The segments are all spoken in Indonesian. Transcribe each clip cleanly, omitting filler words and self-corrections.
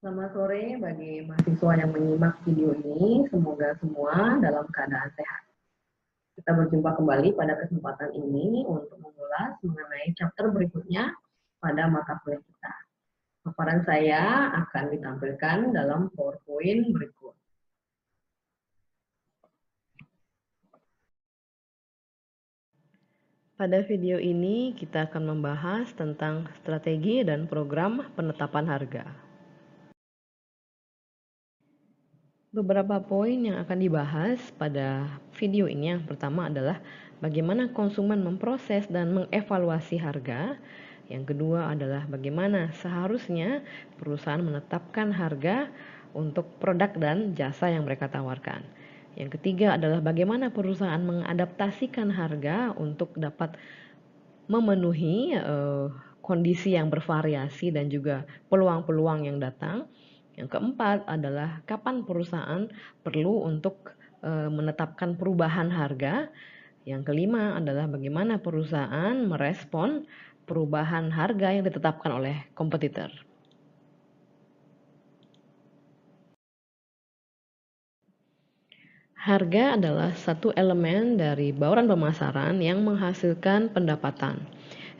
Selamat sore bagi mahasiswa yang menyimak video ini. Semoga semua dalam keadaan sehat. Kita berjumpa kembali pada kesempatan ini untuk mengulas mengenai chapter berikutnya pada mata kuliah kita. Paparan saya akan ditampilkan dalam PowerPoint berikut. Pada video ini kita akan membahas tentang strategi dan program penetapan harga. Beberapa poin yang akan dibahas pada video ini yang pertama adalah bagaimana konsumen memproses dan mengevaluasi harga. Yang kedua adalah bagaimana seharusnya perusahaan menetapkan harga untuk produk dan jasa yang mereka tawarkan. Yang ketiga adalah bagaimana perusahaan mengadaptasikan harga untuk dapat memenuhi kondisi yang bervariasi dan juga peluang-peluang yang datang. Yang keempat adalah kapan perusahaan perlu untuk menetapkan perubahan harga. Yang kelima adalah bagaimana perusahaan merespon perubahan harga yang ditetapkan oleh kompetitor. Harga adalah satu elemen dari bauran pemasaran yang menghasilkan pendapatan.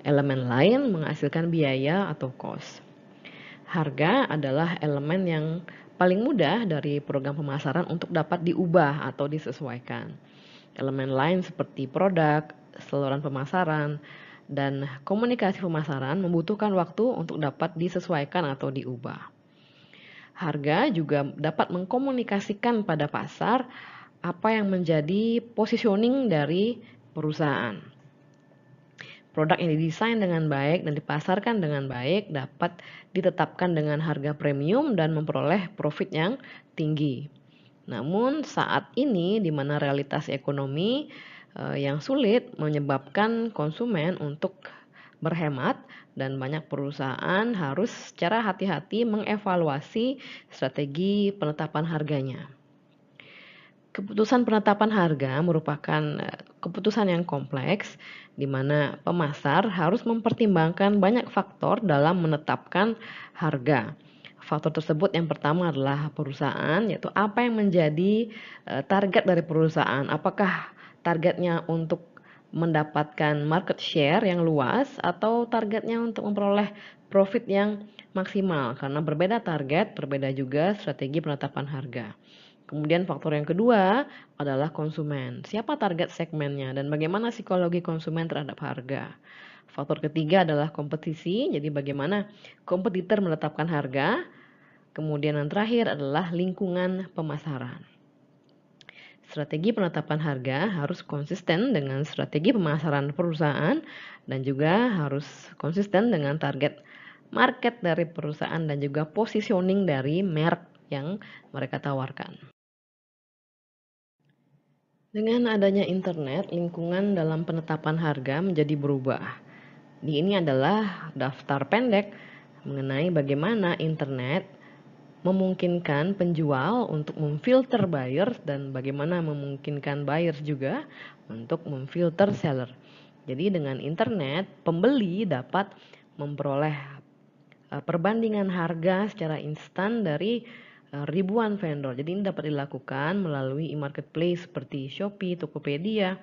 Elemen lain menghasilkan biaya atau cost. Harga adalah elemen yang paling mudah dari program pemasaran untuk dapat diubah atau disesuaikan. Elemen lain seperti produk, saluran pemasaran, dan komunikasi pemasaran membutuhkan waktu untuk dapat disesuaikan atau diubah. Harga juga dapat mengkomunikasikan pada pasar apa yang menjadi positioning dari perusahaan. Produk yang didesain dengan baik dan dipasarkan dengan baik dapat ditetapkan dengan harga premium dan memperoleh profit yang tinggi. Namun saat ini di mana realitas ekonomi yang sulit menyebabkan konsumen untuk berhemat dan banyak perusahaan harus secara hati-hati mengevaluasi strategi penetapan harganya. Keputusan penetapan harga merupakan keputusan yang kompleks di mana pemasar harus mempertimbangkan banyak faktor dalam menetapkan harga. Faktor tersebut yang pertama adalah perusahaan, yaitu apa yang menjadi target dari perusahaan. Apakah targetnya untuk mendapatkan market share yang luas atau targetnya untuk memperoleh profit yang maksimal. Karena berbeda target, berbeda juga strategi penetapan harga. Kemudian faktor yang kedua adalah konsumen. Siapa target segmennya dan bagaimana psikologi konsumen terhadap harga. Faktor ketiga adalah kompetisi, jadi bagaimana kompetitor menetapkan harga. Kemudian yang terakhir adalah lingkungan pemasaran. Strategi penetapan harga harus konsisten dengan strategi pemasaran perusahaan dan juga harus konsisten dengan target market dari perusahaan dan juga positioning dari merek yang mereka tawarkan. Dengan adanya internet, lingkungan dalam penetapan harga menjadi berubah. Ini adalah daftar pendek mengenai bagaimana internet memungkinkan penjual untuk memfilter buyers dan bagaimana memungkinkan buyers juga untuk memfilter seller. Jadi dengan internet, pembeli dapat memperoleh perbandingan harga secara instan dari ribuan vendor. Jadi ini dapat dilakukan melalui e-marketplace seperti Shopee, Tokopedia.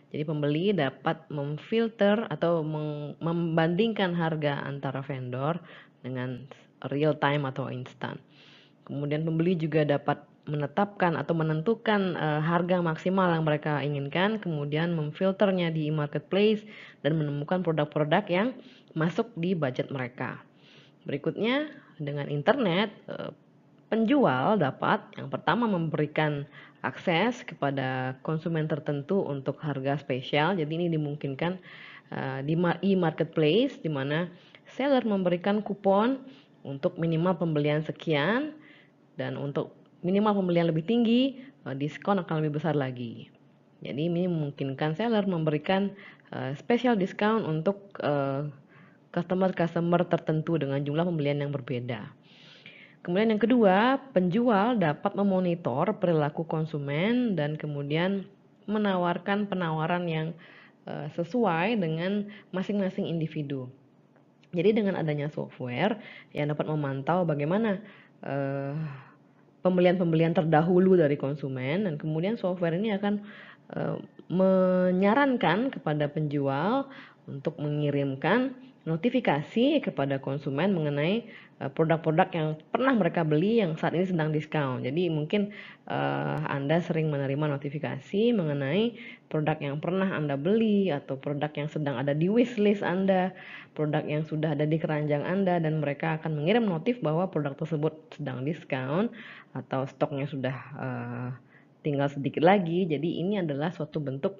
Jadi pembeli dapat memfilter atau membandingkan harga antara vendor dengan real time atau instan. Kemudian pembeli juga dapat menetapkan atau menentukan harga maksimal yang mereka inginkan, kemudian memfilternya di e-marketplace dan menemukan produk-produk yang masuk di budget mereka. Berikutnya, dengan internet, penjual dapat yang pertama memberikan akses kepada konsumen tertentu untuk harga spesial. Jadi ini dimungkinkan di e-marketplace di mana seller memberikan kupon untuk minimal pembelian sekian dan untuk minimal pembelian lebih tinggi, diskon akan lebih besar lagi. Jadi ini memungkinkan seller memberikan special discount untuk customer tertentu dengan jumlah pembelian yang berbeda. Kemudian yang kedua, penjual dapat memonitor perilaku konsumen dan kemudian menawarkan penawaran yang sesuai dengan masing-masing individu. Jadi dengan adanya software yang dapat memantau bagaimana pembelian-pembelian terdahulu dari konsumen, dan kemudian software ini akan menyarankan kepada penjual untuk mengirimkan notifikasi kepada konsumen mengenai produk-produk yang pernah mereka beli yang saat ini sedang diskon. Jadi mungkin Anda sering menerima notifikasi mengenai produk yang pernah Anda beli atau produk yang sedang ada di wishlist Anda, produk yang sudah ada di keranjang Anda, dan mereka akan mengirim notif bahwa produk tersebut sedang diskon atau stoknya sudah tinggal sedikit lagi. Jadi ini adalah suatu bentuk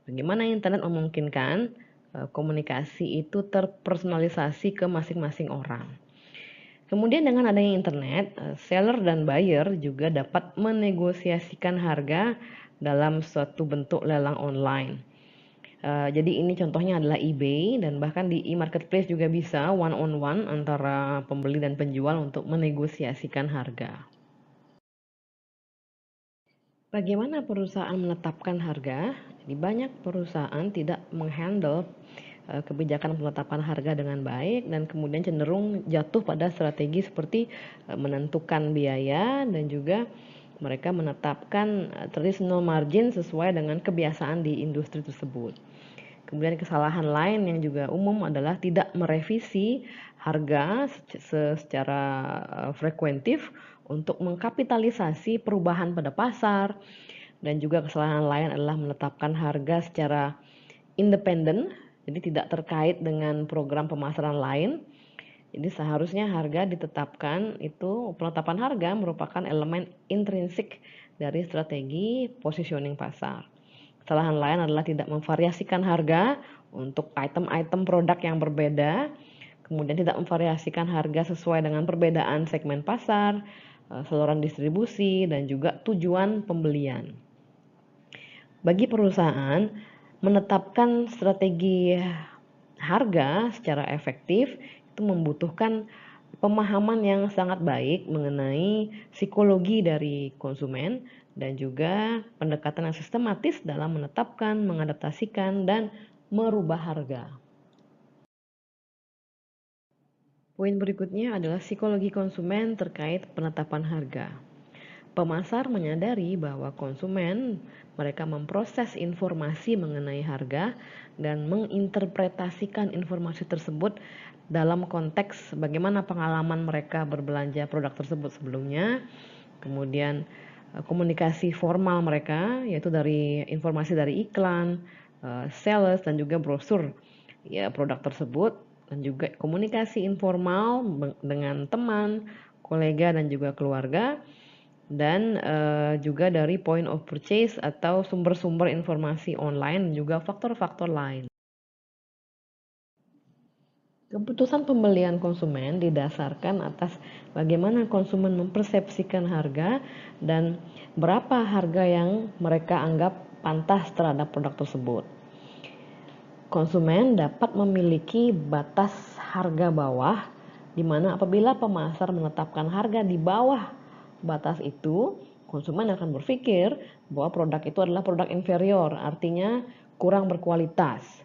bagaimana internet memungkinkan komunikasi itu terpersonalisasi ke masing-masing orang. Kemudian dengan adanya internet, seller dan buyer juga dapat menegosiasikan harga dalam suatu bentuk lelang online. Jadi ini contohnya adalah eBay, dan bahkan di e-marketplace juga bisa one on one antara pembeli dan penjual untuk menegosiasikan harga. Bagaimana perusahaan menetapkan harga? Jadi banyak perusahaan tidak menghandle kebijakan penetapan harga dengan baik, dan kemudian cenderung jatuh pada strategi seperti menentukan biaya, dan juga mereka menetapkan traditional margin sesuai dengan kebiasaan di industri tersebut. Kemudian kesalahan lain yang juga umum adalah tidak merevisi harga secara frekuentif untuk mengkapitalisasi perubahan pada pasar, dan juga kesalahan lain adalah menetapkan harga secara independen, jadi tidak terkait dengan program pemasaran lain. Jadi seharusnya harga ditetapkan, itu penetapan harga merupakan elemen intrinsik dari strategi positioning pasar. Kesalahan lain adalah tidak memvariasikan harga untuk item-item produk yang berbeda, kemudian tidak memvariasikan harga sesuai dengan perbedaan segmen pasar, saluran distribusi, dan juga tujuan pembelian. Bagi perusahaan, menetapkan strategi harga secara efektif itu membutuhkan pemahaman yang sangat baik mengenai psikologi dari konsumen, dan juga pendekatan yang sistematis dalam menetapkan, mengadaptasikan, dan merubah harga. Poin berikutnya adalah psikologi konsumen terkait penetapan harga. Pemasar menyadari bahwa konsumen mereka memproses informasi mengenai harga dan menginterpretasikan informasi tersebut dalam konteks bagaimana pengalaman mereka berbelanja produk tersebut sebelumnya, kemudian komunikasi formal mereka yaitu dari informasi dari iklan, sales, dan juga brosur ya produk tersebut, dan juga komunikasi informal dengan teman, kolega, dan juga keluarga, dan juga dari point of purchase atau sumber-sumber informasi online, dan juga faktor-faktor lain. Keputusan pembelian konsumen didasarkan atas bagaimana konsumen mempersepsikan harga dan berapa harga yang mereka anggap pantas terhadap produk tersebut. Konsumen dapat memiliki batas harga bawah, di mana apabila pemasar menetapkan harga di bawah batas itu, konsumen akan berpikir bahwa produk itu adalah produk inferior, artinya kurang berkualitas.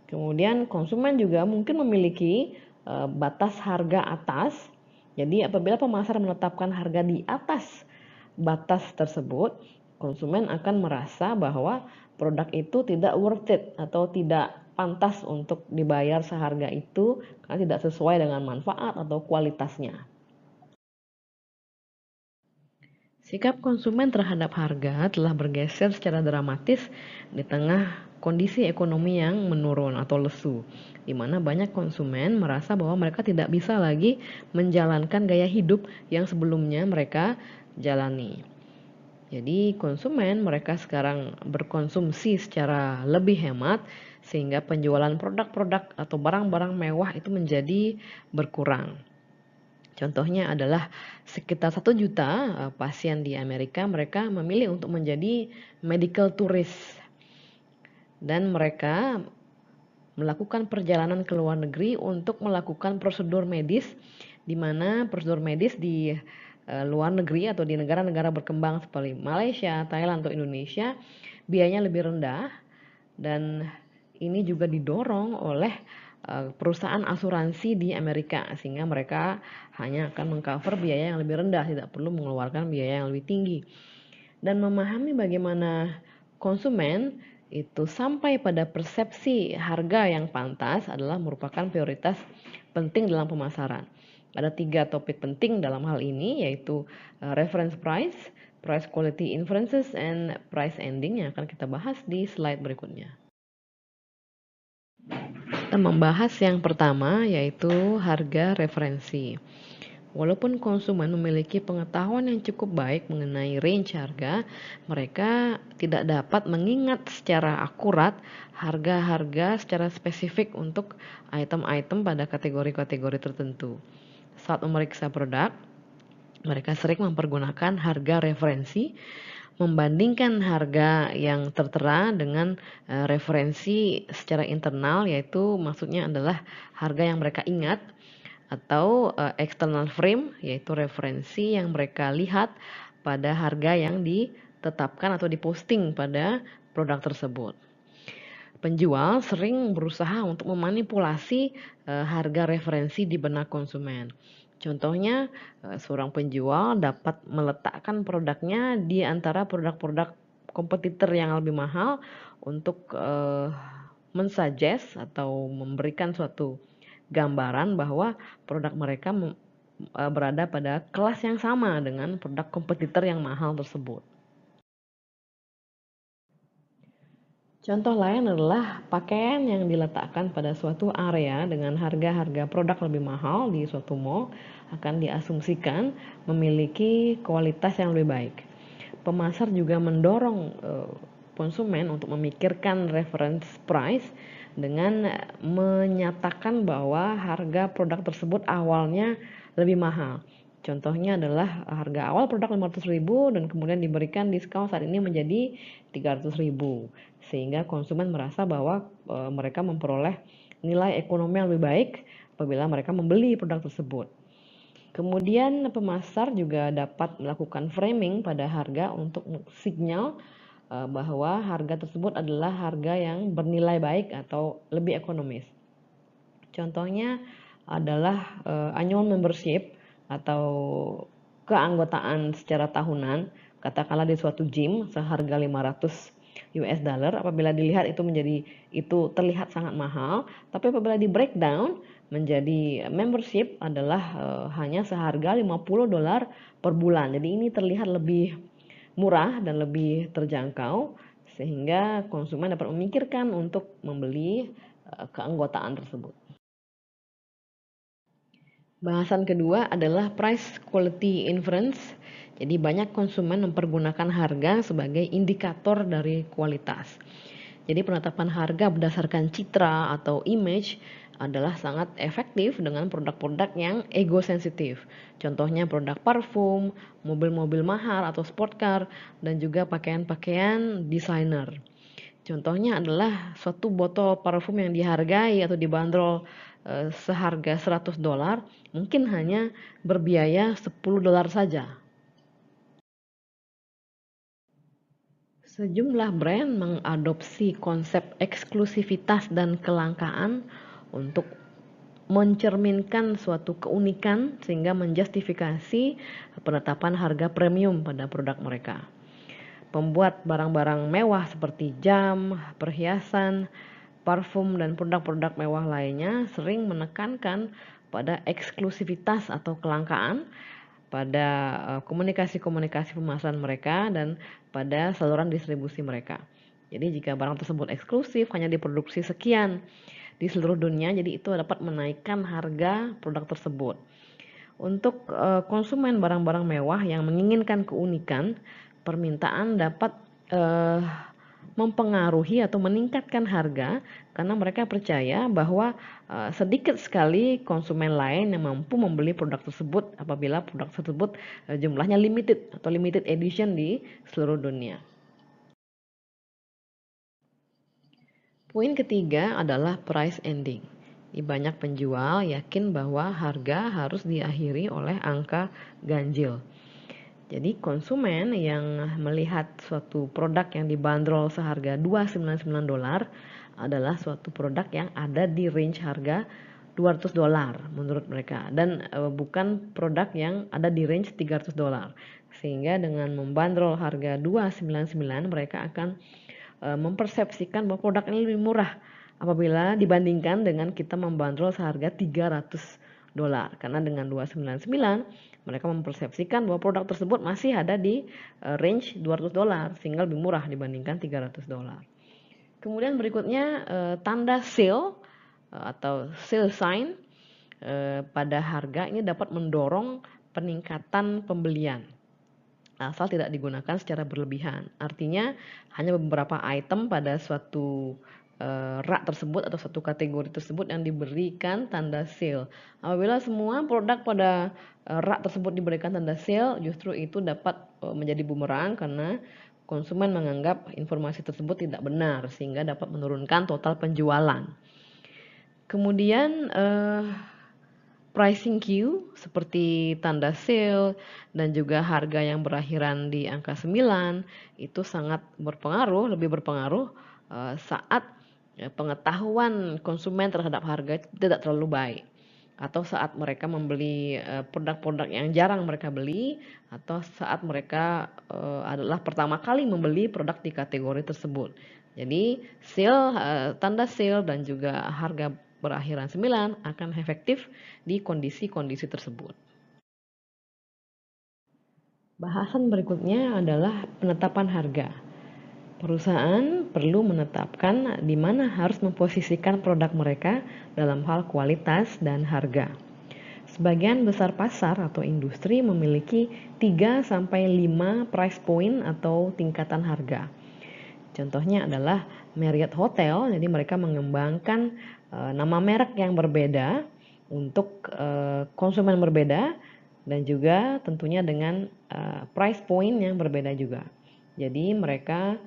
Kemudian konsumen juga mungkin memiliki batas harga atas. Jadi apabila pemasar menetapkan harga di atas batas tersebut, konsumen akan merasa bahwa produk itu tidak worth it atau tidak pantas untuk dibayar seharga itu karena tidak sesuai dengan manfaat atau kualitasnya. Sikap konsumen terhadap harga telah bergeser secara dramatis di tengah kondisi ekonomi yang menurun atau lesu, di mana banyak konsumen merasa bahwa mereka tidak bisa lagi menjalankan gaya hidup yang sebelumnya mereka jalani. Jadi konsumen mereka sekarang berkonsumsi secara lebih hemat, sehingga penjualan produk-produk atau barang-barang mewah itu menjadi berkurang. Contohnya adalah sekitar 1 juta pasien di Amerika, mereka memilih untuk menjadi medical tourist, dan mereka melakukan perjalanan ke luar negeri untuk melakukan prosedur medis, di mana prosedur medis di luar negeri atau di negara-negara berkembang seperti Malaysia, Thailand, atau Indonesia biayanya lebih rendah, dan ini juga didorong oleh perusahaan asuransi di Amerika, sehingga mereka hanya akan mengcover biaya yang lebih rendah, tidak perlu mengeluarkan biaya yang lebih tinggi. Dan memahami bagaimana konsumen itu sampai pada persepsi harga yang pantas adalah merupakan prioritas penting dalam pemasaran. Ada 3 topik penting dalam hal ini, yaitu reference price, price quality inferences, and price ending, yang akan kita bahas di slide berikutnya. Kita membahas yang pertama, yaitu harga referensi. Walaupun konsumen memiliki pengetahuan yang cukup baik mengenai range harga, mereka tidak dapat mengingat secara akurat harga-harga secara spesifik untuk item-item pada kategori-kategori tertentu. Saat memeriksa produk, mereka sering mempergunakan harga referensi, membandingkan harga yang tertera dengan referensi secara internal, yaitu maksudnya adalah harga yang mereka ingat, atau external frame, yaitu referensi yang mereka lihat pada harga yang ditetapkan atau diposting pada produk tersebut. Penjual sering berusaha untuk memanipulasi harga referensi di benak konsumen. Contohnya, seorang penjual dapat meletakkan produknya di antara produk-produk kompetitor yang lebih mahal untuk mensuggest atau memberikan suatu gambaran bahwa produk mereka berada pada kelas yang sama dengan produk kompetitor yang mahal tersebut. Contoh lain adalah pakaian yang diletakkan pada suatu area dengan harga-harga produk lebih mahal di suatu mall akan diasumsikan memiliki kualitas yang lebih baik. Pemasar juga mendorong konsumen untuk memikirkan reference price dengan menyatakan bahwa harga produk tersebut awalnya lebih mahal. Contohnya adalah harga awal produk 500.000 dan kemudian diberikan diskon saat ini menjadi 300.000, sehingga konsumen merasa bahwa mereka memperoleh nilai ekonomi yang lebih baik apabila mereka membeli produk tersebut. Kemudian pemasar juga dapat melakukan framing pada harga untuk sinyal bahwa harga tersebut adalah harga yang bernilai baik atau lebih ekonomis. Contohnya adalah annual membership atau keanggotaan secara tahunan, katakanlah di suatu gym seharga 500 US dollar. Apabila dilihat itu terlihat sangat mahal, tapi apabila di breakdown menjadi membership adalah hanya seharga 50 dolar per bulan. Jadi ini terlihat lebih murah dan lebih terjangkau, sehingga konsumen dapat memikirkan untuk membeli keanggotaan tersebut. Bahasan kedua adalah price quality inference. Jadi banyak konsumen mempergunakan harga sebagai indikator dari kualitas. Jadi penetapan harga berdasarkan citra atau image adalah sangat efektif dengan produk-produk yang ego sensitif. Contohnya produk parfum, mobil-mobil mahal atau sport car, dan juga pakaian-pakaian desainer. Contohnya adalah suatu botol parfum yang dihargai atau dibanderol seharga 100 dolar, mungkin hanya berbiaya 10 dolar saja. Sejumlah brand mengadopsi konsep eksklusivitas dan kelangkaan untuk mencerminkan suatu keunikan sehingga menjustifikasi penetapan harga premium pada produk mereka. Pembuat barang-barang mewah seperti jam, perhiasan, parfum, dan produk-produk mewah lainnya sering menekankan pada eksklusivitas atau kelangkaan pada komunikasi-komunikasi pemasaran mereka dan pada saluran distribusi mereka. Jadi jika barang tersebut eksklusif, hanya diproduksi sekian di seluruh dunia, jadi itu dapat menaikkan harga produk tersebut. Untuk konsumen barang-barang mewah yang menginginkan keunikan, permintaan dapat mempengaruhi atau meningkatkan harga karena mereka percaya bahwa sedikit sekali konsumen lain yang mampu membeli produk tersebut apabila produk tersebut jumlahnya limited atau limited edition di seluruh dunia. Poin ketiga adalah price ending. Banyak penjual yakin bahwa harga harus diakhiri oleh angka ganjil. Jadi konsumen yang melihat suatu produk yang dibanderol seharga $299 adalah suatu produk yang ada di range harga $200 menurut mereka, dan bukan produk yang ada di range $300. Sehingga dengan membandrol harga 299 mereka akan mempersepsikan bahwa produk ini lebih murah apabila dibandingkan dengan kita membandrol seharga $300. Karena dengan 299 mereka mempersepsikan bahwa produk tersebut masih ada di range $200 sehingga lebih murah dibandingkan $300. Kemudian berikutnya tanda sale atau sale sign pada harga ini dapat mendorong peningkatan pembelian asal tidak digunakan secara berlebihan. Artinya hanya beberapa item pada suatu rak tersebut atau satu kategori tersebut yang diberikan tanda sale. Apabila semua produk pada rak tersebut diberikan tanda sale, justru itu dapat menjadi bumerang karena konsumen menganggap informasi tersebut tidak benar sehingga dapat menurunkan total penjualan. Kemudian pricing queue seperti tanda sale dan juga harga yang berakhiran di angka 9 itu sangat berpengaruh, lebih berpengaruh saat pengetahuan konsumen terhadap harga tidak terlalu baik, atau saat mereka membeli produk-produk yang jarang mereka beli, atau saat mereka adalah pertama kali membeli produk di kategori tersebut. Jadi tanda sale dan juga harga berakhiran 9 akan efektif di kondisi-kondisi tersebut. Bahasan berikutnya adalah penetapan harga. Perusahaan perlu menetapkan di mana harus memposisikan produk mereka dalam hal kualitas dan harga. Sebagian besar pasar atau industri memiliki 3-5 price point atau tingkatan harga. Contohnya adalah Marriott Hotel, jadi mereka mengembangkan nama merek yang berbeda untuk konsumen berbeda dan juga tentunya dengan price point yang berbeda juga. Jadi mereka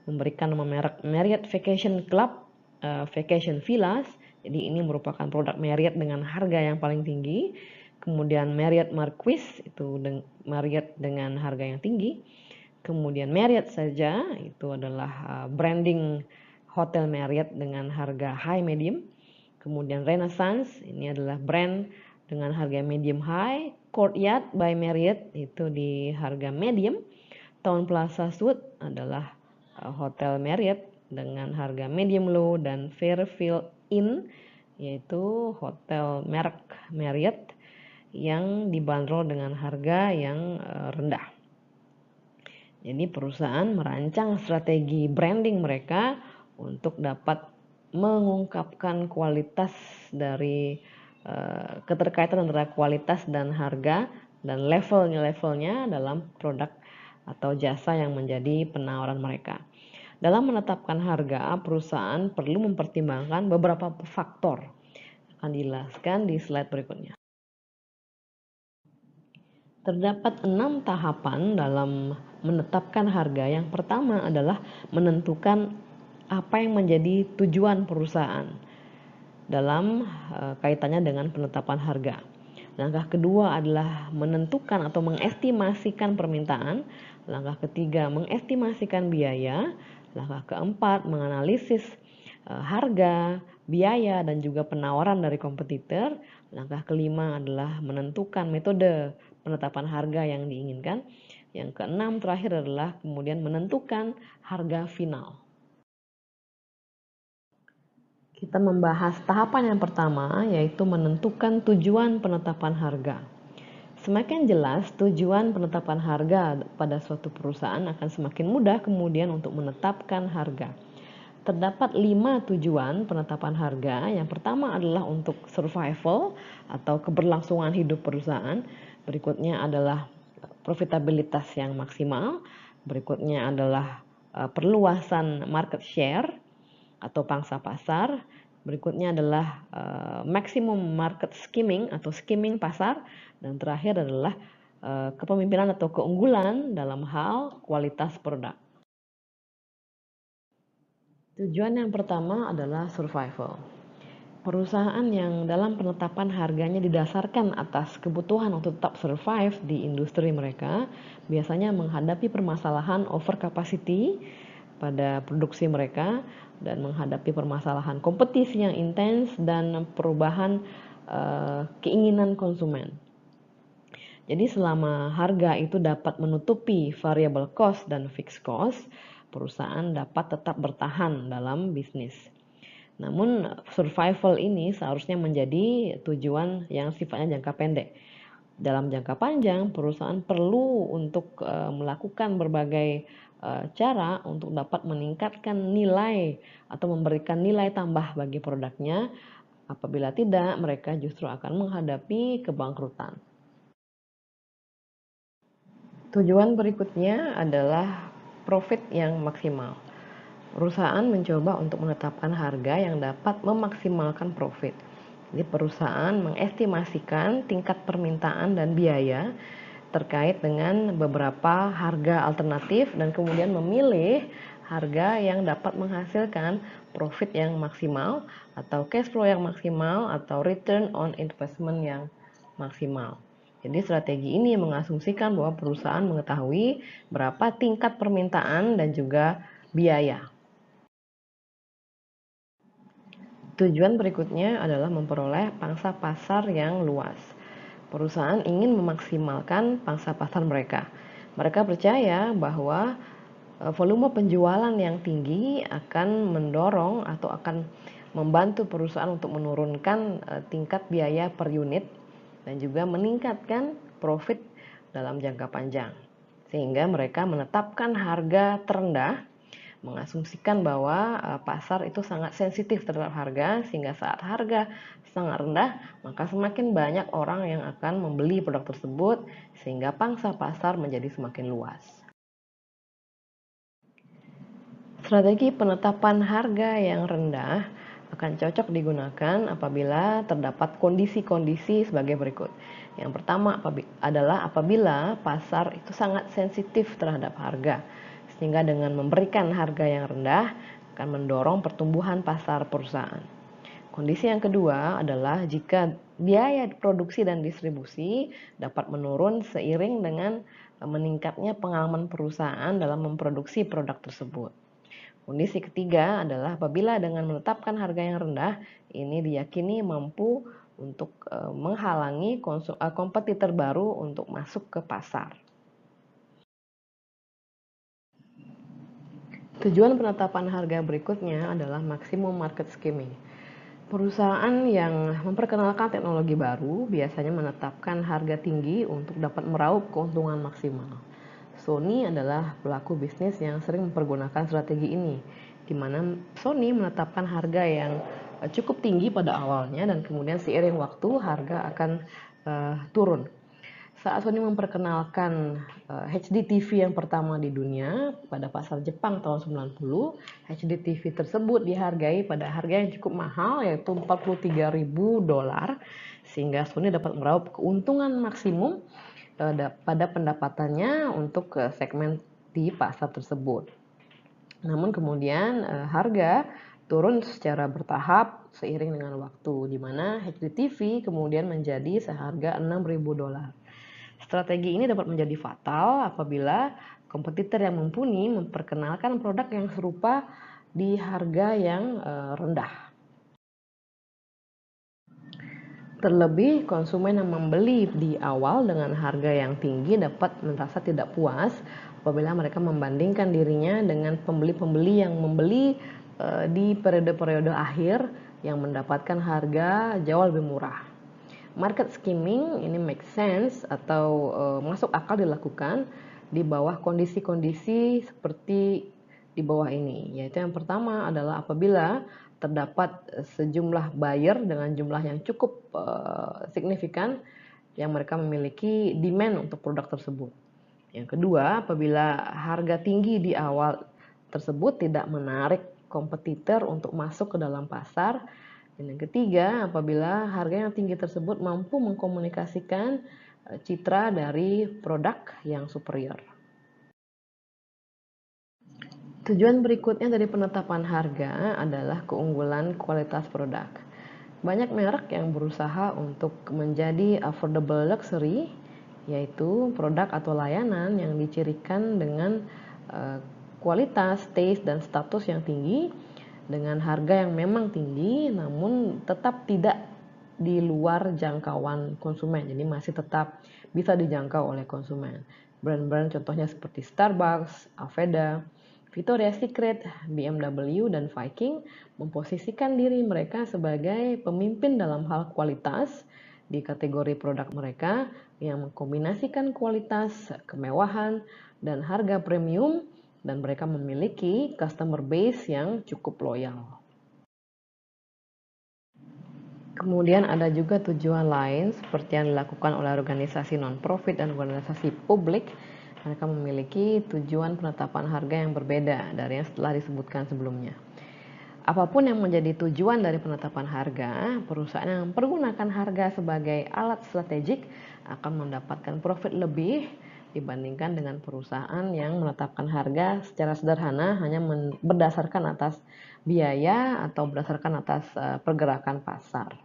memberikan nama merek Marriott Vacation Club, Vacation Villas. Jadi ini merupakan produk Marriott dengan harga yang paling tinggi. Kemudian Marriott Marquis, itu Marriott dengan harga yang tinggi. Kemudian Marriott saja itu adalah branding Hotel Marriott dengan harga high medium. Kemudian Renaissance ini adalah brand dengan harga medium high. Courtyard by Marriott itu di harga medium. Town Plaza Suite adalah Hotel Marriott dengan harga medium low, dan Fairfield Inn yaitu hotel merek Marriott yang dibanderol dengan harga yang rendah. Jadi perusahaan merancang strategi branding mereka untuk dapat mengungkapkan kualitas dari keterkaitan antara kualitas dan harga dan levelnya dalam produk atau jasa yang menjadi penawaran mereka. Dalam menetapkan harga, perusahaan perlu mempertimbangkan beberapa faktor. Akan dijelaskan di slide berikutnya. Terdapat 6 tahapan dalam menetapkan harga. Yang pertama adalah menentukan apa yang menjadi tujuan perusahaan dalam kaitannya dengan penetapan harga. Langkah kedua adalah menentukan atau mengestimasikan permintaan. Langkah ketiga mengestimasikan biaya. Langkah keempat menganalisis harga, biaya, dan juga penawaran dari kompetitor. Langkah kelima adalah menentukan metode penetapan harga yang diinginkan. Yang keenam terakhir adalah kemudian menentukan harga final. Kita membahas tahapan yang pertama, yaitu menentukan tujuan penetapan harga. Semakin jelas tujuan penetapan harga pada suatu perusahaan, akan semakin mudah kemudian untuk menetapkan harga. Terdapat 5 tujuan penetapan harga. Yang pertama adalah untuk survival atau keberlangsungan hidup perusahaan. Berikutnya adalah profitabilitas yang maksimal. Berikutnya adalah perluasan market share atau pangsa pasar. Berikutnya adalah maximum market skimming atau skimming pasar. Dan terakhir adalah kepemimpinan atau keunggulan dalam hal kualitas produk. Tujuan yang pertama adalah survival. Perusahaan yang dalam penetapan harganya didasarkan atas kebutuhan untuk tetap survive di industri mereka biasanya menghadapi permasalahan over capacity pada produksi mereka dan menghadapi permasalahan kompetisi yang intens dan perubahan keinginan konsumen. Jadi selama harga itu dapat menutupi variable cost dan fixed cost, perusahaan dapat tetap bertahan dalam bisnis. Namun survival ini seharusnya menjadi tujuan yang sifatnya jangka pendek. Dalam jangka panjang, perusahaan perlu untuk melakukan berbagai cara untuk dapat meningkatkan nilai atau memberikan nilai tambah bagi produknya. Apabila tidak, mereka justru akan menghadapi kebangkrutan. Tujuan berikutnya adalah profit yang maksimal. Perusahaan mencoba untuk menetapkan harga yang dapat memaksimalkan profit. Jadi perusahaan mengestimasikan tingkat permintaan dan biaya terkait dengan beberapa harga alternatif dan kemudian memilih harga yang dapat menghasilkan profit yang maksimal atau cash flow yang maksimal atau return on investment yang maksimal. Jadi strategi ini mengasumsikan bahwa perusahaan mengetahui berapa tingkat permintaan dan juga biaya. Tujuan berikutnya adalah memperoleh pangsa pasar yang luas. Perusahaan ingin memaksimalkan pangsa pasar mereka. Mereka percaya bahwa volume penjualan yang tinggi akan mendorong atau akan membantu perusahaan untuk menurunkan tingkat biaya per unit dan juga meningkatkan profit dalam jangka panjang. Sehingga mereka menetapkan harga terendah, mengasumsikan bahwa pasar itu sangat sensitif terhadap harga, sehingga saat harga sangat rendah, maka semakin banyak orang yang akan membeli produk tersebut, sehingga pangsa pasar menjadi semakin luas. Strategi penetapan harga yang rendah akan cocok digunakan apabila terdapat kondisi-kondisi sebagai berikut. Yang pertama adalah apabila pasar itu sangat sensitif terhadap harga, sehingga dengan memberikan harga yang rendah akan mendorong pertumbuhan pasar perusahaan. Kondisi yang kedua adalah jika biaya produksi dan distribusi dapat menurun seiring dengan meningkatnya pengalaman perusahaan dalam memproduksi produk tersebut. Kondisi ketiga adalah apabila dengan menetapkan harga yang rendah, ini diyakini mampu untuk menghalangi kompetitor baru untuk masuk ke pasar. Tujuan penetapan harga berikutnya adalah maksimum market skimming. Perusahaan yang memperkenalkan teknologi baru biasanya menetapkan harga tinggi untuk dapat meraup keuntungan maksimal. Sony adalah pelaku bisnis yang sering mempergunakan strategi ini, di mana Sony menetapkan harga yang cukup tinggi pada awalnya dan kemudian seiring waktu harga akan turun. Saat Sony memperkenalkan HD TV yang pertama di dunia pada pasar Jepang tahun 90, HD TV tersebut dihargai pada harga yang cukup mahal yaitu $43.000, sehingga Sony dapat meraup keuntungan maksimum pada pendapatannya untuk segmen di pasar tersebut. Namun kemudian harga turun secara bertahap seiring dengan waktu, di mana HD TV kemudian menjadi seharga $6.000. Strategi ini dapat menjadi fatal apabila kompetitor yang mumpuni memperkenalkan produk yang serupa di harga yang rendah. Terlebih, konsumen yang membeli di awal dengan harga yang tinggi dapat merasa tidak puas apabila mereka membandingkan dirinya dengan pembeli-pembeli yang membeli di periode-periode akhir yang mendapatkan harga jauh lebih murah. Market skimming ini make sense atau masuk akal dilakukan di bawah kondisi-kondisi seperti di bawah ini, yaitu yang pertama adalah apabila terdapat sejumlah buyer dengan jumlah yang cukup signifikan yang mereka memiliki demand untuk produk tersebut. Yang kedua, apabila harga tinggi di awal tersebut tidak menarik kompetitor untuk masuk ke dalam pasar. Dan yang ketiga, apabila harga yang tinggi tersebut mampu mengkomunikasikan citra dari produk yang superior. Tujuan berikutnya dari penetapan harga adalah keunggulan kualitas produk. Banyak merek yang berusaha untuk menjadi affordable luxury, yaitu produk atau layanan yang dicirikan dengan kualitas, taste, dan status yang tinggi dengan harga yang memang tinggi namun tetap tidak di luar jangkauan konsumen, jadi masih tetap bisa dijangkau oleh konsumen. Brand-brand contohnya seperti Starbucks, Aveda, Victoria's Secret, BMW, dan Viking memposisikan diri mereka sebagai pemimpin dalam hal kualitas di kategori produk mereka yang mengkombinasikan kualitas, kemewahan, dan harga premium, dan mereka memiliki customer base yang cukup loyal. Kemudian ada juga tujuan lain seperti yang dilakukan oleh organisasi non-profit dan organisasi publik. Mereka memiliki tujuan penetapan harga yang berbeda dari yang telah disebutkan sebelumnya. Apapun yang menjadi tujuan dari penetapan harga, perusahaan yang menggunakan harga sebagai alat strategik akan mendapatkan profit lebih dibandingkan dengan perusahaan yang menetapkan harga secara sederhana hanya berdasarkan atas biaya atau berdasarkan atas pergerakan pasar.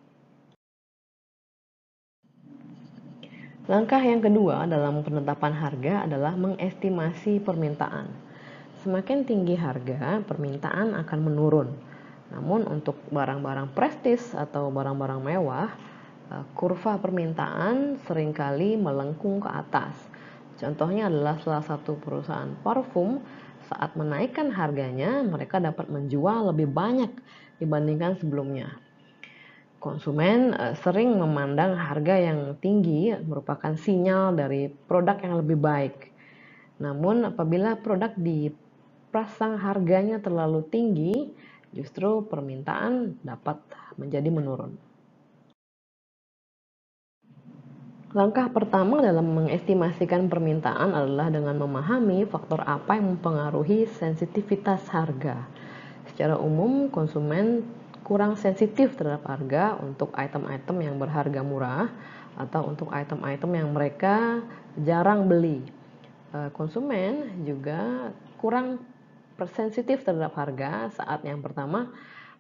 Langkah yang kedua dalam penetapan harga adalah mengestimasi permintaan. Semakin tinggi harga, permintaan akan menurun. Namun untuk barang-barang prestis atau barang-barang mewah, kurva permintaan seringkali melengkung ke atas. Contohnya adalah salah satu perusahaan parfum, saat menaikkan harganya, mereka dapat menjual lebih banyak dibandingkan sebelumnya. Konsumen sering memandang harga yang tinggi merupakan sinyal dari produk yang lebih baik. Namun apabila produk dipasang harganya terlalu tinggi, justru permintaan dapat menjadi menurun. Langkah pertama dalam mengestimasikan permintaan adalah dengan memahami faktor apa yang mempengaruhi sensitivitas harga. Secara umum, konsumen kurang sensitif terhadap harga untuk item-item yang berharga murah atau untuk item-item yang mereka jarang beli. Konsumen juga kurang sensitif terhadap harga saat yang pertama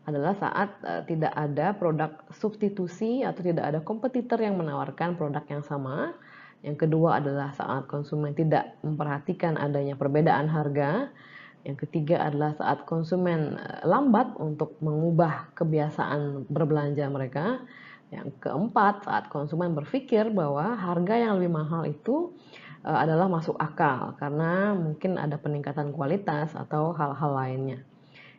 adalah saat tidak ada produk substitusi atau tidak ada kompetitor yang menawarkan produk yang sama. Yang kedua adalah saat konsumen tidak memperhatikan adanya perbedaan harga. Yang ketiga adalah saat konsumen lambat untuk mengubah kebiasaan berbelanja mereka. Yang keempat, saat konsumen berpikir bahwa harga yang lebih mahal itu adalah masuk akal karena mungkin ada peningkatan kualitas atau hal-hal lainnya.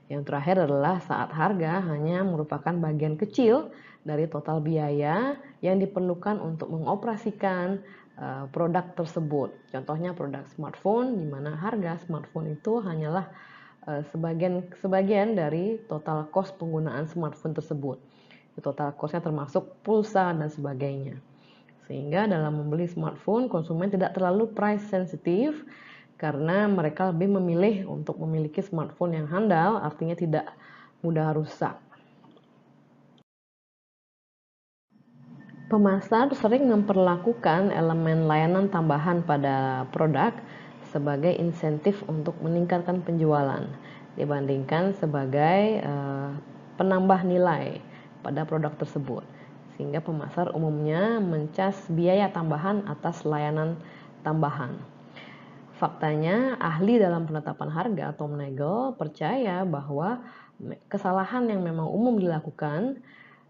Yang terakhir adalah saat harga hanya merupakan bagian kecil dari total biaya yang diperlukan untuk mengoperasikan produk tersebut. Contohnya produk smartphone, di mana harga smartphone itu hanyalah sebagian dari total cost penggunaan smartphone tersebut. Total cost-nya termasuk pulsa dan sebagainya. Sehingga dalam membeli smartphone, konsumen tidak terlalu price sensitive karena mereka lebih memilih untuk memiliki smartphone yang handal, artinya tidak mudah rusak. Pemasar sering memperlakukan elemen layanan tambahan pada produk sebagai insentif untuk meningkatkan penjualan dibandingkan sebagai penambah nilai pada produk tersebut. Sehingga pemasar umumnya mencas biaya tambahan atas layanan tambahan. Faktanya, ahli dalam penetapan harga atau menegel percaya bahwa kesalahan yang memang umum dilakukan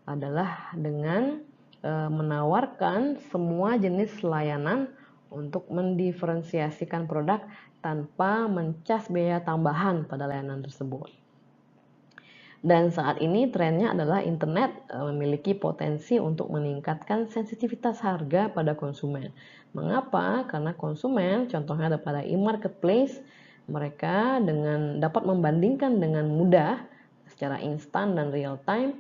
adalah dengan menawarkan semua jenis layanan untuk mendiferensiasikan produk tanpa mencas biaya tambahan pada layanan tersebut. Dan saat ini trennya adalah internet memiliki potensi untuk meningkatkan sensitivitas harga pada konsumen. Mengapa? Karena konsumen, contohnya pada e-marketplace, mereka dapat membandingkan dengan mudah secara instan dan real time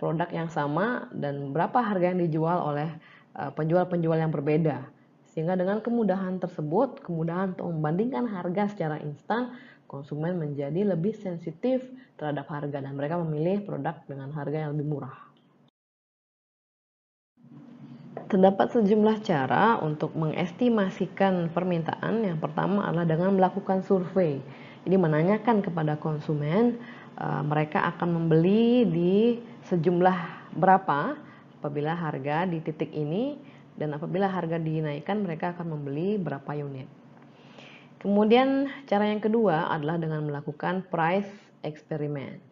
produk yang sama dan berapa harga yang dijual oleh penjual-penjual yang berbeda. Sehingga dengan kemudahan tersebut, kemudahan untuk membandingkan harga secara instan, konsumen menjadi lebih sensitif terhadap harga dan mereka memilih produk dengan harga yang lebih murah. Terdapat sejumlah cara untuk mengestimasikan permintaan. Yang pertama adalah dengan melakukan survei. Jadi menanyakan kepada konsumen mereka akan membeli di sejumlah berapa apabila harga di titik ini, dan apabila harga dinaikkan mereka akan membeli berapa unit. Kemudian cara yang kedua adalah dengan melakukan price experiment,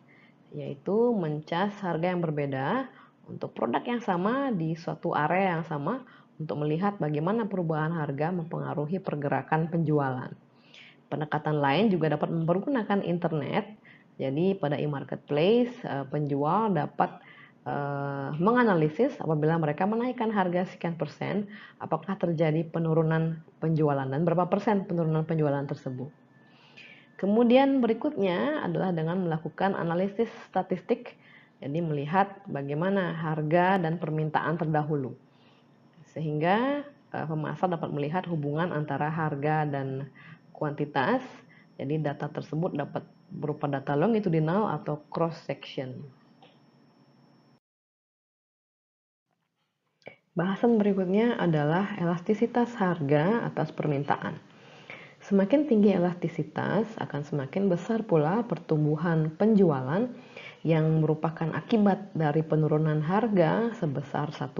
yaitu mencas harga yang berbeda untuk produk yang sama di suatu area yang sama untuk melihat bagaimana perubahan harga mempengaruhi pergerakan penjualan. Pendekatan lain juga dapat mempergunakan internet. Jadi pada e-marketplace, penjual dapat menganalisis apabila mereka menaikkan harga sekian persen, apakah terjadi penurunan penjualan dan berapa persen penurunan penjualan tersebut. Kemudian berikutnya adalah dengan melakukan analisis statistik, jadi melihat bagaimana harga dan permintaan terdahulu. Sehingga pemasar dapat melihat hubungan antara harga dan kuantitas. Jadi data tersebut dapat berupa data longitudinal atau cross section. Bahasan berikutnya adalah elastisitas harga atas permintaan. Semakin tinggi elastisitas, akan semakin besar pula pertumbuhan penjualan yang merupakan akibat dari penurunan harga sebesar 1%.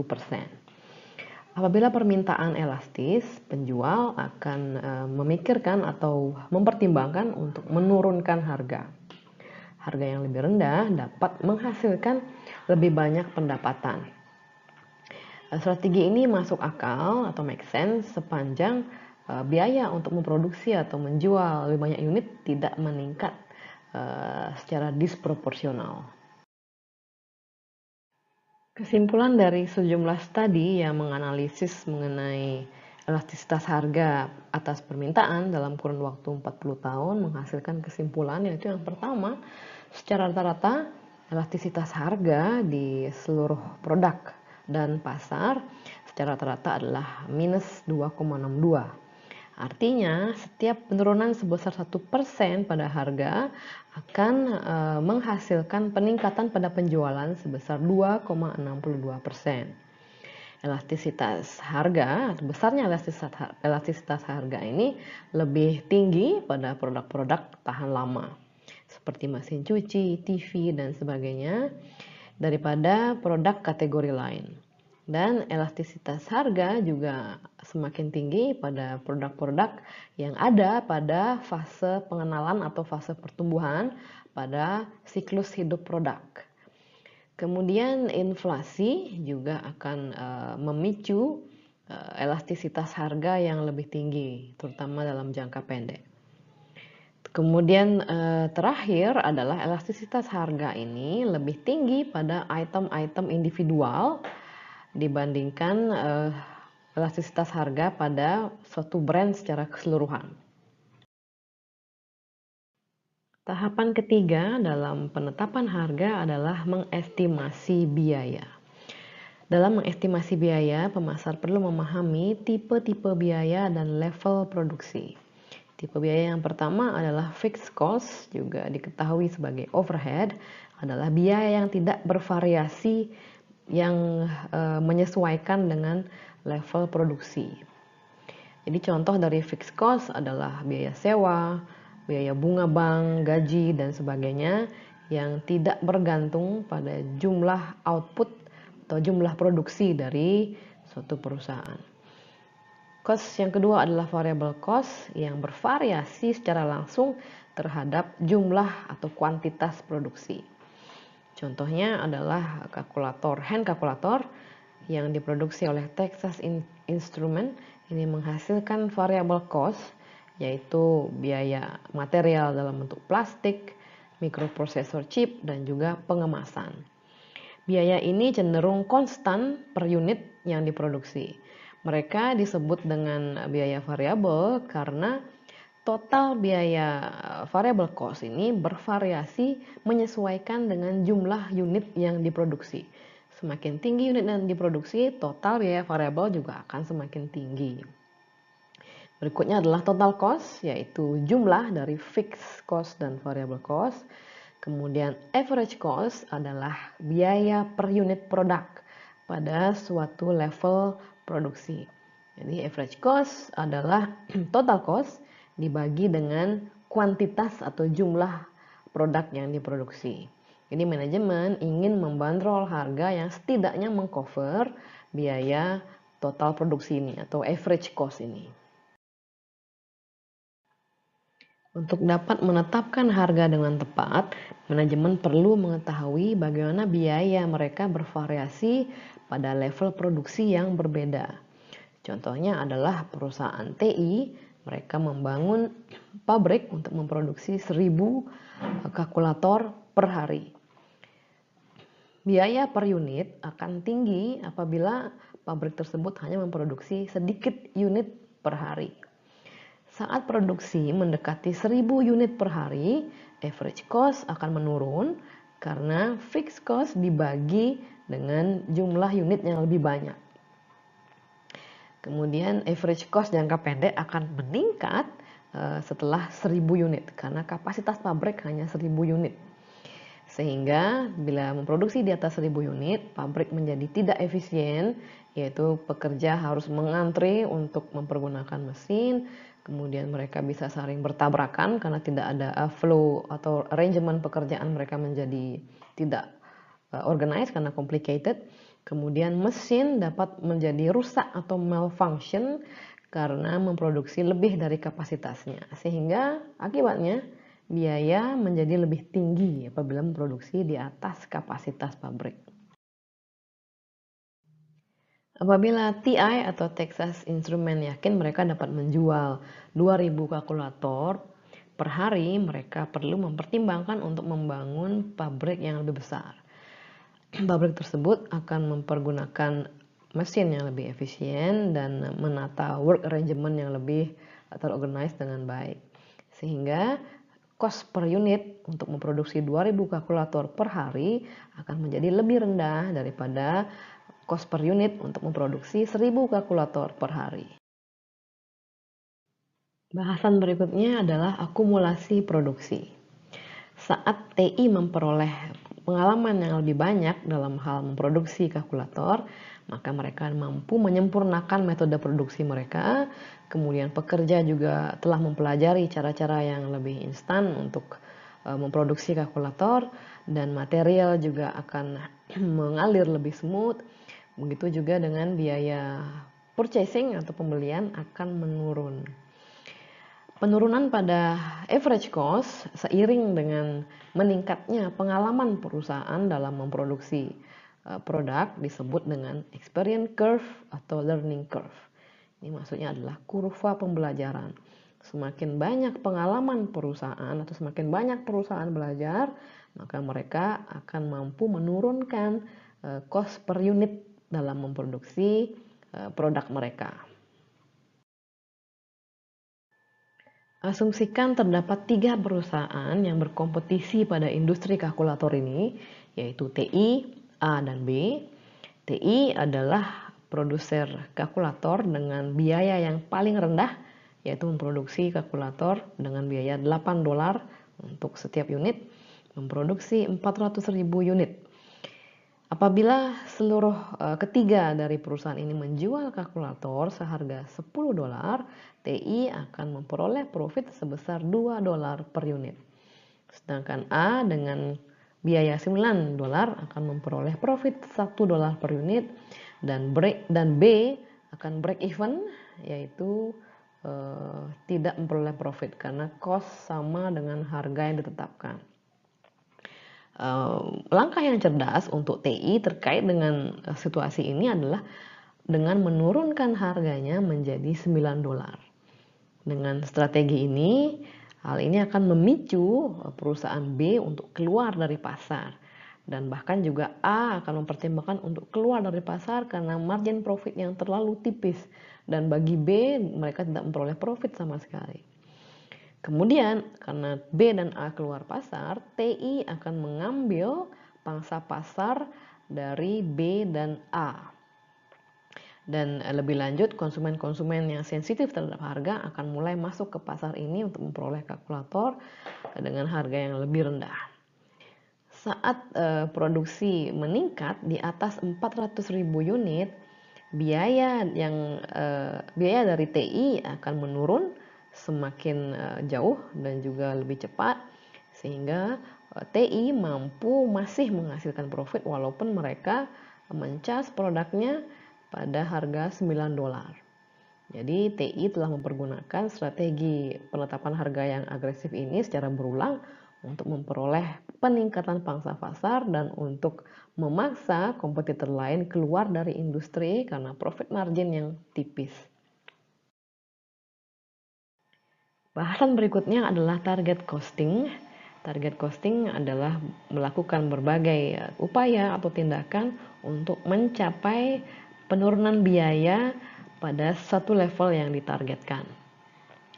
Apabila permintaan elastis, penjual akan memikirkan atau mempertimbangkan untuk menurunkan harga. Harga yang lebih rendah dapat menghasilkan lebih banyak pendapatan. Strategi ini masuk akal atau make sense sepanjang biaya untuk memproduksi atau menjual lebih banyak unit tidak meningkat secara disproporsional. Kesimpulan dari sejumlah studi yang menganalisis mengenai elastisitas harga atas permintaan dalam kurun waktu 40 tahun menghasilkan kesimpulan, yaitu yang pertama, secara rata-rata elastisitas harga di seluruh produk dan pasar secara rata-rata adalah minus 2,62. Artinya, setiap penurunan sebesar 1% pada harga akan menghasilkan peningkatan pada penjualan sebesar 2,62%. Elastisitas harga, besarnya elastisitas harga ini lebih tinggi pada produk-produk tahan lama, seperti mesin cuci, TV, dan sebagainya, daripada produk kategori lain. Dan elastisitas harga juga semakin tinggi pada produk-produk yang ada pada fase pengenalan atau fase pertumbuhan pada siklus hidup produk. Kemudian inflasi juga akan memicu elastisitas harga yang lebih tinggi, terutama dalam jangka pendek. Kemudian terakhir adalah elastisitas harga ini lebih tinggi pada item-item individual dibandingkan elastisitas harga pada suatu brand secara keseluruhan. Tahapan ketiga dalam penetapan harga adalah mengestimasi biaya. Dalam mengestimasi biaya, pemasar perlu memahami tipe-tipe biaya dan level produksi. Tipe biaya yang pertama adalah fixed cost, juga diketahui sebagai overhead, adalah biaya yang tidak bervariasi yang menyesuaikan dengan level produksi. Jadi contoh dari fixed cost adalah biaya sewa, biaya bunga bank, gaji, dan sebagainya yang tidak bergantung pada jumlah output atau jumlah produksi dari suatu perusahaan. Cost yang kedua adalah variable cost yang bervariasi secara langsung terhadap jumlah atau kuantitas produksi. Contohnya adalah hand calculator yang diproduksi oleh Texas Instruments. Ini menghasilkan variable cost, yaitu biaya material dalam bentuk plastik, mikroprosesor chip, dan juga pengemasan. Biaya ini cenderung konstan per unit yang diproduksi. Mereka disebut dengan biaya variabel karena total biaya variable cost ini bervariasi menyesuaikan dengan jumlah unit yang diproduksi. Semakin tinggi unit yang diproduksi, total biaya variabel juga akan semakin tinggi. Berikutnya adalah total cost, yaitu jumlah dari fixed cost dan variable cost. Kemudian average cost adalah biaya per unit produk pada suatu level produksi. Jadi average cost adalah total cost dibagi dengan kuantitas atau jumlah produk yang diproduksi. Jadi manajemen ingin membandrol harga yang setidaknya mengcover biaya total produksi ini atau average cost ini. Untuk dapat menetapkan harga dengan tepat, manajemen perlu mengetahui bagaimana biaya mereka bervariasi pada level produksi yang berbeda. Contohnya adalah perusahaan TI, mereka membangun pabrik untuk memproduksi 1000 kalkulator per hari. Biaya per unit akan tinggi apabila pabrik tersebut hanya memproduksi sedikit unit per hari. Saat produksi mendekati 1000 unit per hari, average cost akan menurun karena fixed cost dibagi dengan jumlah unit yang lebih banyak. Kemudian average cost jangka pendek akan meningkat setelah 1000 unit karena kapasitas pabrik hanya 1000 unit. Sehingga bila memproduksi di atas 1000 unit, pabrik menjadi tidak efisien, yaitu pekerja harus mengantri untuk mempergunakan mesin, kemudian mereka bisa saling bertabrakan karena tidak ada flow atau arrangement pekerjaan mereka menjadi tidak organized karena complicated. Kemudian mesin dapat menjadi rusak atau malfunction karena memproduksi lebih dari kapasitasnya. Sehingga akibatnya biaya menjadi lebih tinggi apabila memproduksi di atas kapasitas pabrik. Apabila TI atau Texas Instruments yakin mereka dapat menjual 2000 kalkulator per hari, mereka perlu mempertimbangkan untuk membangun pabrik yang lebih besar. Pabrik tersebut akan mempergunakan mesin yang lebih efisien dan menata work arrangement yang lebih terorganize dengan baik. Sehingga cost per unit untuk memproduksi 2000 kalkulator per hari akan menjadi lebih rendah daripada cost per unit untuk memproduksi 1000 kalkulator per hari. Bahasan berikutnya adalah akumulasi produksi. Saat TI memperoleh pengalaman yang lebih banyak dalam hal memproduksi kalkulator, maka mereka mampu menyempurnakan metode produksi mereka. Kemudian pekerja juga telah mempelajari cara-cara yang lebih instan untuk memproduksi kalkulator, dan material juga akan mengalir lebih smooth. Begitu juga dengan biaya purchasing atau pembelian akan menurun. Penurunan pada average cost seiring dengan meningkatnya pengalaman perusahaan dalam memproduksi produk disebut dengan experience curve atau learning curve. Ini maksudnya adalah kurva pembelajaran. Semakin banyak pengalaman perusahaan atau semakin banyak perusahaan belajar, maka mereka akan mampu menurunkan cost per unit dalam memproduksi produk mereka. Asumsikan terdapat 3 perusahaan yang berkompetisi pada industri kalkulator ini, yaitu TI, A, dan B. TI adalah produser kalkulator dengan biaya yang paling rendah, yaitu memproduksi kalkulator dengan biaya $8 untuk setiap unit, memproduksi 400.000 unit. Apabila seluruh ketiga dari perusahaan ini menjual kalkulator seharga $10, TI akan memperoleh profit sebesar $2 per unit. Sedangkan A dengan biaya $9 akan memperoleh profit $1 per unit, dan B akan break even, yaitu tidak memperoleh profit karena cost sama dengan harga yang ditetapkan. Langkah yang cerdas untuk TI terkait dengan situasi ini adalah dengan menurunkan harganya menjadi $9. Dengan strategi ini, hal ini akan memicu perusahaan B untuk keluar dari pasar, dan bahkan juga A akan mempertimbangkan untuk keluar dari pasar karena margin profit yang terlalu tipis, dan bagi B mereka tidak memperoleh profit sama sekali. Kemudian karena B dan A keluar pasar, TI akan mengambil pangsa pasar dari B dan A. Dan lebih lanjut, konsumen-konsumen yang sensitif terhadap harga akan mulai masuk ke pasar ini untuk memperoleh kalkulator dengan harga yang lebih rendah. Saat produksi meningkat di atas 400.000 unit, biaya dari TI akan menurun semakin jauh dan juga lebih cepat, sehingga TI mampu masih menghasilkan profit walaupun mereka mencas produknya pada harga $9. Jadi TI telah mempergunakan strategi penetapan harga yang agresif ini secara berulang untuk memperoleh peningkatan pangsa pasar dan untuk memaksa kompetitor lain keluar dari industri karena profit margin yang tipis. Bahasan berikutnya adalah target costing. Target costing adalah melakukan berbagai upaya atau tindakan untuk mencapai penurunan biaya pada satu level yang ditargetkan.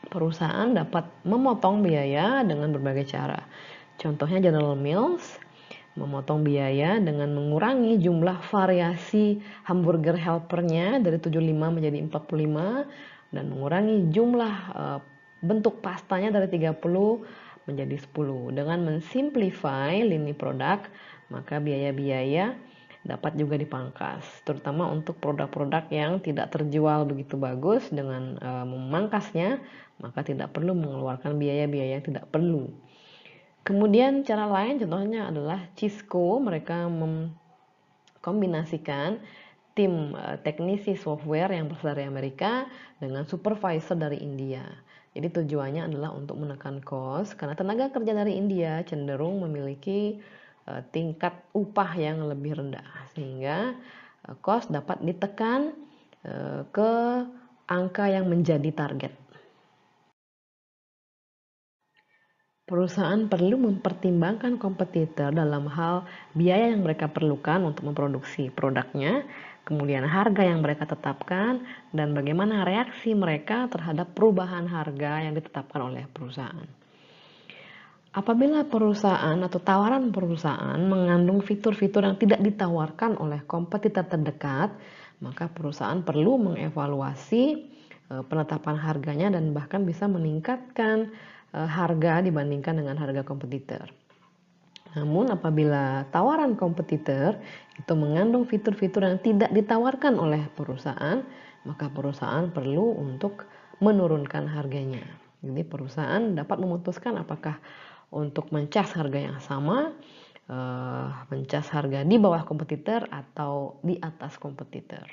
Perusahaan dapat memotong biaya dengan berbagai cara. Contohnya General Mills memotong biaya dengan mengurangi jumlah variasi hamburger helpernya dari 75 menjadi 45 dan mengurangi jumlah bentuk pastanya dari 30 menjadi 10. Dengan mensimplify lini produk, maka biaya-biaya dapat juga dipangkas, terutama untuk produk-produk yang tidak terjual begitu bagus. Dengan memangkasnya, maka tidak perlu mengeluarkan biaya-biaya yang tidak perlu. Kemudian cara lain contohnya adalah Cisco, mereka mengkombinasikan tim teknisi software yang berasal dari Amerika dengan supervisor dari India. Jadi tujuannya adalah untuk menekan cost karena tenaga kerja dari India cenderung memiliki tingkat upah yang lebih rendah, sehingga cost dapat ditekan ke angka yang menjadi target. Perusahaan perlu mempertimbangkan kompetitor dalam hal biaya yang mereka perlukan untuk memproduksi produknya, kemudian harga yang mereka tetapkan, dan bagaimana reaksi mereka terhadap perubahan harga yang ditetapkan oleh perusahaan. Apabila perusahaan atau tawaran perusahaan mengandung fitur-fitur yang tidak ditawarkan oleh kompetitor terdekat, maka perusahaan perlu mengevaluasi penetapan harganya dan bahkan bisa meningkatkan harga dibandingkan dengan harga kompetitor. Namun apabila tawaran kompetitor itu mengandung fitur-fitur yang tidak ditawarkan oleh perusahaan, maka perusahaan perlu untuk menurunkan harganya. Jadi perusahaan dapat memutuskan apakah untuk mencas harga yang sama, mencas harga di bawah kompetitor atau di atas kompetitor.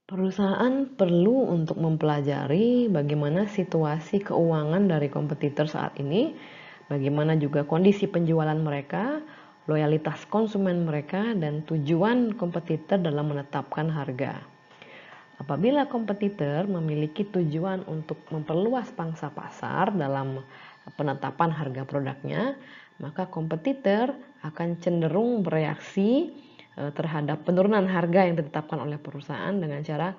Perusahaan perlu untuk mempelajari bagaimana situasi keuangan dari kompetitor saat ini, bagaimana juga kondisi penjualan mereka, loyalitas konsumen mereka, dan tujuan kompetitor dalam menetapkan harga. Apabila kompetitor memiliki tujuan untuk memperluas pangsa pasar dalam penetapan harga produknya, maka kompetitor akan cenderung bereaksi terhadap penurunan harga yang ditetapkan oleh perusahaan dengan cara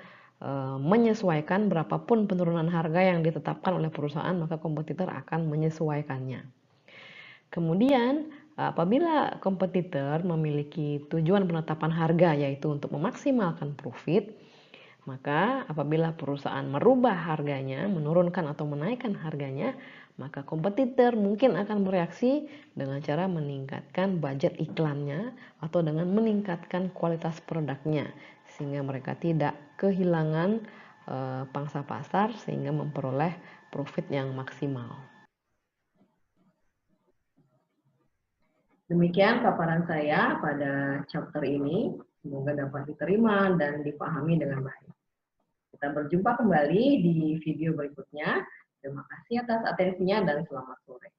menyesuaikan berapapun penurunan harga yang ditetapkan oleh perusahaan, maka kompetitor akan menyesuaikannya. Kemudian apabila kompetitor memiliki tujuan penetapan harga yaitu untuk memaksimalkan profit, maka apabila perusahaan merubah harganya, menurunkan atau menaikkan harganya, maka kompetitor mungkin akan bereaksi dengan cara meningkatkan budget iklannya atau dengan meningkatkan kualitas produknya sehingga mereka tidak kehilangan pangsa pasar sehingga memperoleh profit yang maksimal. Demikian paparan saya pada chapter ini. Semoga dapat diterima dan dipahami dengan baik. Kita berjumpa kembali di video berikutnya. Terima kasih atas atensinya dan selamat sore.